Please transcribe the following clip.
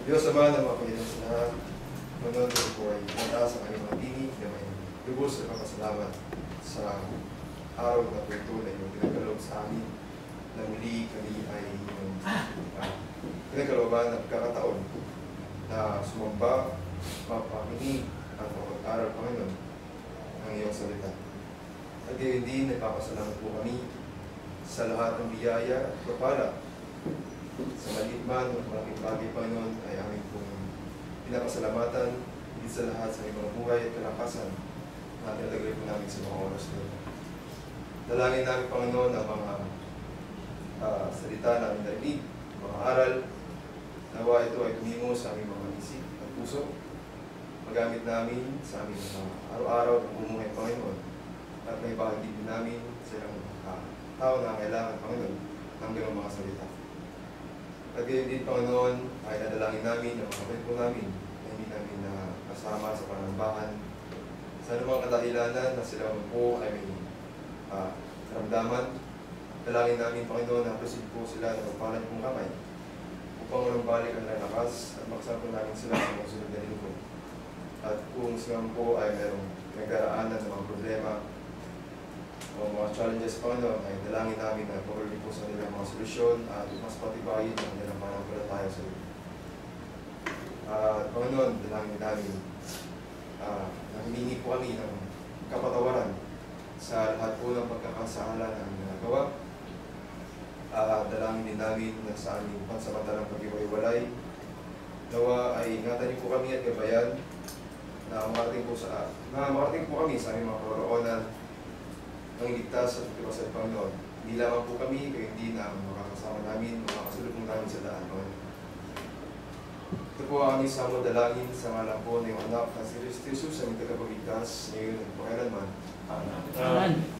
Diyos Ama na makapitan sa lahat, manood ko ay mataas sa kanyang mga tinig na may lubos na pasalamat sa araw na po ito na yung pinagkaloob sa amin na muli kami ay yung pinagkalooban at kakataon na sumamba, mapakinig at mapag-aral, Panginoon, ng iyong salita. At gayon din, nagpapasalamat po kami sa lahat ng biyaya at kapala. Sa maliit man at malaking bagay, Panginoon, ay aming pong pinapasalamatan higit sa lahat sa mga buhay at kalakasan na tinatagay po namin sa mga oras na ito. Dalangin namin, Panginoon, ang mga salita namin narinig, mga aral, nawa ito ay tumingo sa aming mga isip at puso. Magamit namin sa aming araw-araw ng bumuhay, Panginoon, at may bahagi din namin sa ilang tao na kailangan, Panginoon, ng gano'ng mga salita. At gayon din, Panginoon, ay nadalangin namin ang mga kapatid po namin na hindi namin na kasama sa panambahan sa anumang kadahilanan na sila po ay may karamdaman. Dalangin namin, Panginoon, na proceed po sila na magpalan pong kamay upang walang balik ang lakas at makasama po namin sila sa mga sunod na linggo. At kung sila po ay mayroong nagdaraanan ng mga problema o mga challenges, Panginoon, ay dalangin namin na pagkaroon po sa nila mga solusyon at mas patibayin ang nilang pananampalataya sa iyo. Panginoon, dalangin namin na humingi po kami ng kapatawaran sa lahat po ng pagkakasala na ginagawa. Dalangin din namin na sa aming pansamantalang pag-iwalay. Nawa ay ingatan niyo po kami at gabayan na makarating po kami sa aming mga paroonan ng iligtas at itigwas sa Panginoon. Hindi lamang po kami, kaya hindi na makakasama namin, makakasulubong namin sa daan. Ito po ang aming samod dalangin sa ngalan po ng anak na si Kristo Jesus, ang tagapagligtas ngayon at kailanman. Amen.